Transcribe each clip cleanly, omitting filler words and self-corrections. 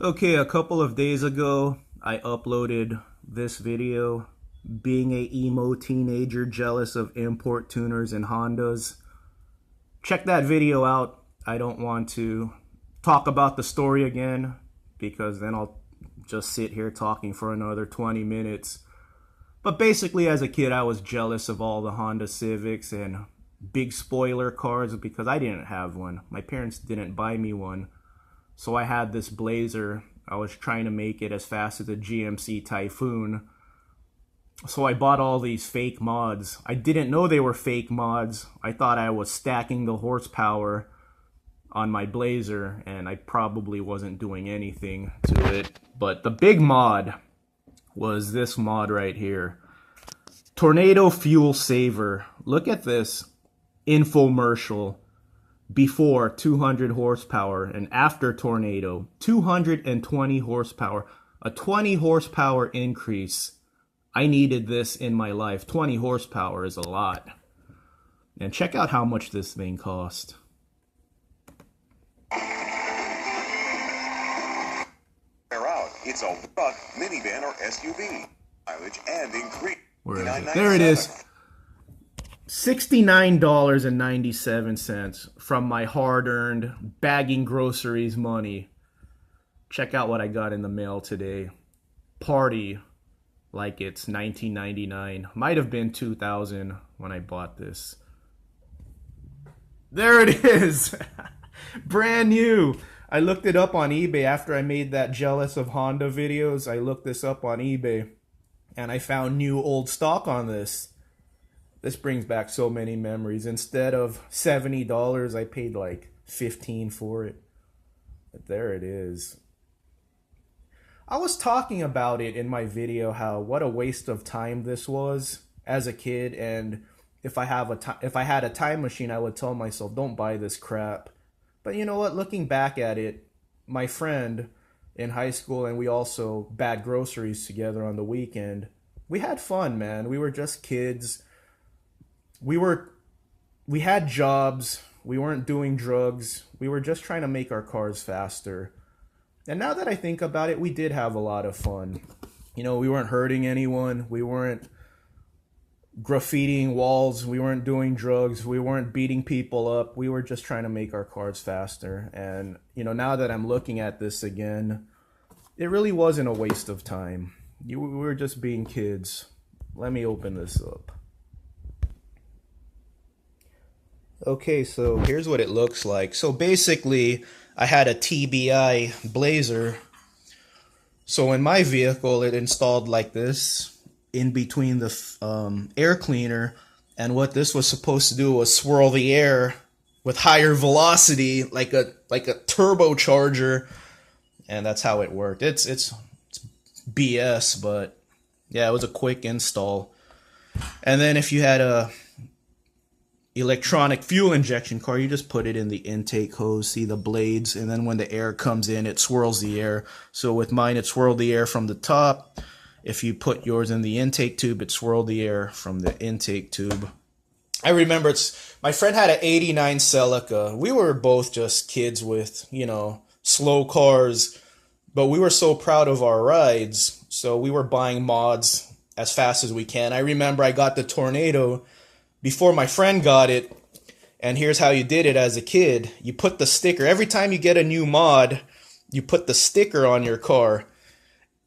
Okay, a couple of days ago, I uploaded this video, being a emo teenager jealous of import tuners and Hondas. Check that video out. I don't want to talk about the story again because then I'll just sit here talking for another 20 minutes. But basically, as a kid, I was jealous of all the Honda Civics and big spoiler cars because I didn't have one. My parents didn't buy me one. So I had this Blazer. I was trying to make it as fast as a GMC Typhoon. So I bought all these fake mods. I didn't know they were fake mods. I thought I was stacking the horsepower on my Blazer, and I probably wasn't doing anything to it. But the big mod was this mod right here. Tornado Fuel Saver. Look at this infomercial. Before 200 horsepower and after tornado 220 horsepower, a 20 horsepower increase. I needed this in my life. 20 horsepower is a lot. And check out how much this thing cost. Out. It's a truck, minivan, or SUV. Mileage and increase. Where is it? There it is. $69.97 from my hard-earned bagging groceries money. Check out what I got in the mail today. Party like it's 1999. Might have been 2000 when I bought this. There it is. Brand new. I looked it up on eBay after I made that jealous of Honda videos. I looked this up on eBay and I found new old stock on this. This brings back so many memories. Instead of $70, I paid like $15 for it. But there it is. I was talking about it in my video, how what a waste of time this was as a kid, and if I had a time machine, I would tell myself, don't buy this crap. But you know what? Looking back at it, my friend in high school and we also bagged groceries together on the weekend. We had fun, man. We were just kids. We had jobs, we weren't doing drugs, we were just trying to make our cars faster. And now that I think about it, we did have a lot of fun. You know, we weren't hurting anyone, we weren't graffitiing walls, we weren't doing drugs, we weren't beating people up, we were just trying to make our cars faster. And, you know, now that I'm looking at this again, it really wasn't a waste of time. We were just being kids. Let me open this up. Okay, so here's what it looks like. So basically, I had a TBI Blazer. So in my vehicle, it installed like this in between the air cleaner. And what this was supposed to do was swirl the air with higher velocity, like a turbocharger. And that's how it worked. It's BS, but yeah, it was a quick install. And then if you had a electronic fuel injection car, you just put it in the intake hose, see the blades, and then when the air comes in, it swirls the air. So with mine, it swirled the air from the top. If you put yours in the intake tube, it swirled the air from the intake tube. I remember my friend had an 89 Celica. We were both just kids with, you know, slow cars, but we were so proud of our rides, so we were buying mods as fast as we can. I remember I got the Tornado before my friend got it, and here's how you did it as a kid. You put the sticker, every time you get a new mod, you put the sticker on your car,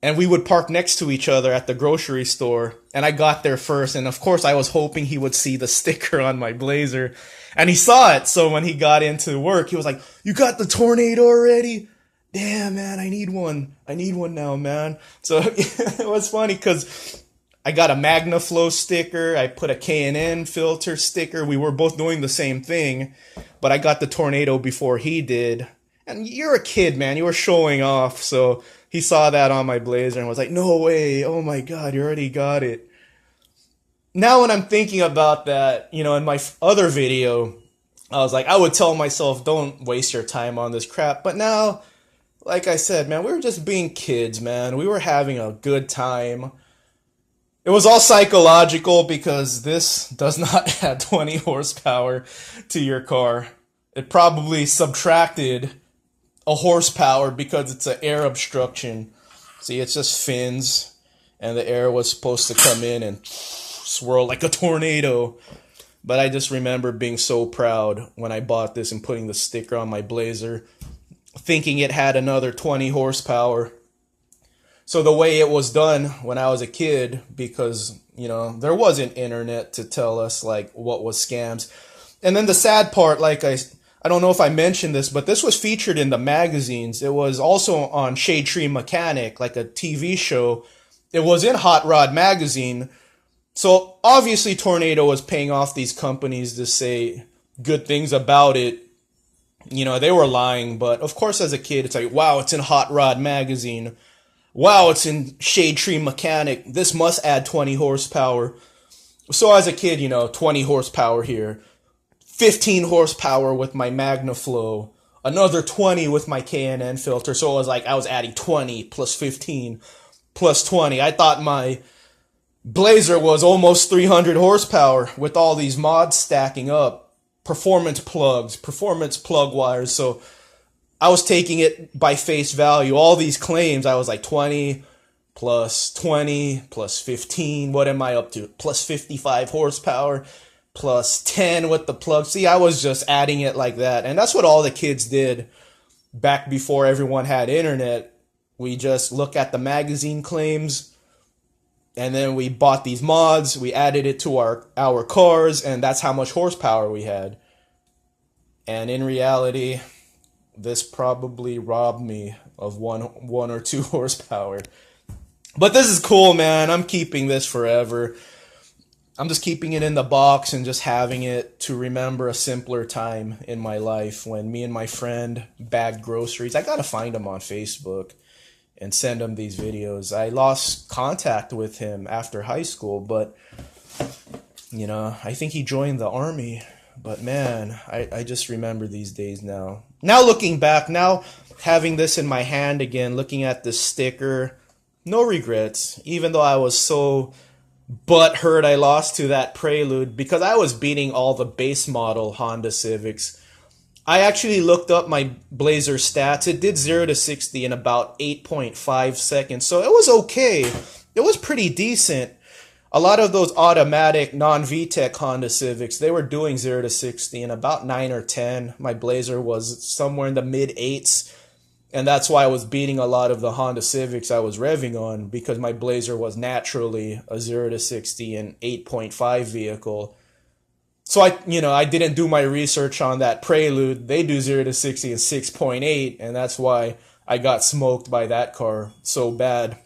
and we would park next to each other at the grocery store, and I got there first, and of course I was hoping he would see the sticker on my Blazer, and he saw it, so when he got into work, he was like, "You got the Tornado already? Damn, man, I need one now, man." So it was funny, because I got a MagnaFlow sticker, I put a K&N filter sticker, we were both doing the same thing, but I got the Tornado before he did. And you're a kid, man, you were showing off, so he saw that on my Blazer and was like, "No way, oh my god, you already got it." Now when I'm thinking about that, you know, in my other video, I was like, I would tell myself, don't waste your time on this crap, but now, like I said, man, we were just being kids, man, we were having a good time. It was all psychological because this does not add 20 horsepower to your car. It probably subtracted a horsepower because it's an air obstruction. See, it's just fins, and the air was supposed to come in and swirl like a tornado. But I just remember being so proud when I bought this and putting the sticker on my Blazer, thinking it had another 20 horsepower. So the way it was done when I was a kid, because, there wasn't internet to tell us like what was scams. And then the sad part, like I don't know if I mentioned this, but this was featured in the magazines. It was also on Shade Tree Mechanic, like a TV show. It was in Hot Rod magazine. So obviously Tornado was paying off these companies to say good things about it. They were lying, but of course as a kid, it's like, wow, it's in Hot Rod magazine. Wow, it's in Shade Tree Mechanic. This must add 20 horsepower. So as a kid, 20 horsepower here. 15 horsepower with my MagnaFlow. Another 20 with my K&N filter. So it was like I was adding 20 plus 15 plus 20. I thought my Blazer was almost 300 horsepower with all these mods stacking up. Performance plugs, performance plug wires. So I was taking it by face value. All these claims, I was like 20 plus 20 plus 15. What am I up to? Plus 55 horsepower. Plus 10 with the plug. See, I was just adding it like that. And that's what all the kids did back before everyone had internet. We just look at the magazine claims, and then we bought these mods. We added it to our cars, and that's how much horsepower we had. And in reality, this probably robbed me of one or two horsepower. But this is cool, man. I'm keeping this forever. I'm just keeping it in the box and just having it to remember a simpler time in my life when me and my friend bagged groceries. I gotta find him on Facebook and send him these videos. I lost contact with him after high school, but, I think he joined the army. But man, I just remember these days now. Now looking back, now having this in my hand again, looking at this sticker, no regrets, even though I was so butthurt I lost to that Prelude because I was beating all the base model Honda Civics. I actually looked up my Blazer stats. It did 0 to 60 in about 8.5 seconds, so it was okay. It was pretty decent. A lot of those automatic non-VTEC Honda Civics, they were doing 0 to 60 in about 9 or 10. My Blazer was somewhere in the mid-8s. And that's why I was beating a lot of the Honda Civics I was revving on, because my Blazer was naturally a 0 to 60 in 8.5 vehicle. So I didn't do my research on that Prelude. They do 0 to 60 in 6.8, and that's why I got smoked by that car so bad.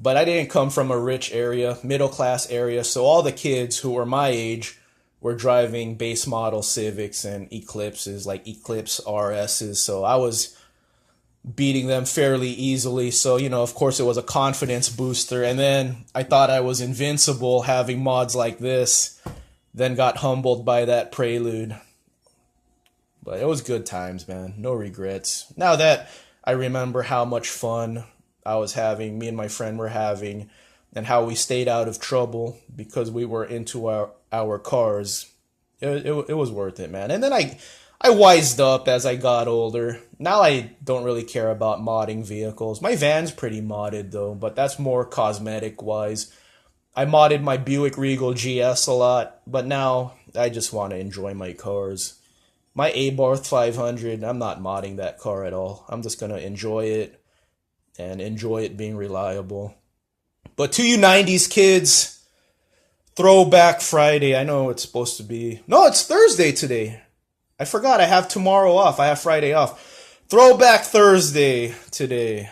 But I didn't come from a rich area, middle class area, so all the kids who were my age were driving base model Civics and Eclipses, like Eclipse RSs. So I was beating them fairly easily. So, of course it was a confidence booster. And then I thought I was invincible having mods like this. Then got humbled by that Prelude. But it was good times, man. No regrets. Now that I remember how much fun I was having, me and my friend were having, and how we stayed out of trouble because we were into our cars, it was worth it, man. And then I wised up as I got older. Now I don't really care about modding vehicles. My van's pretty modded though, but that's more cosmetic wise. I modded my Buick Regal GS a lot, but now I just want to enjoy my cars. My Abarth 500, I'm not modding that car at all. I'm just going to enjoy it and enjoy it being reliable. But to you 90s kids, Throwback Friday. I know it's supposed to be... No, it's Thursday today. I forgot I have tomorrow off. I have Friday off. Throwback Thursday today.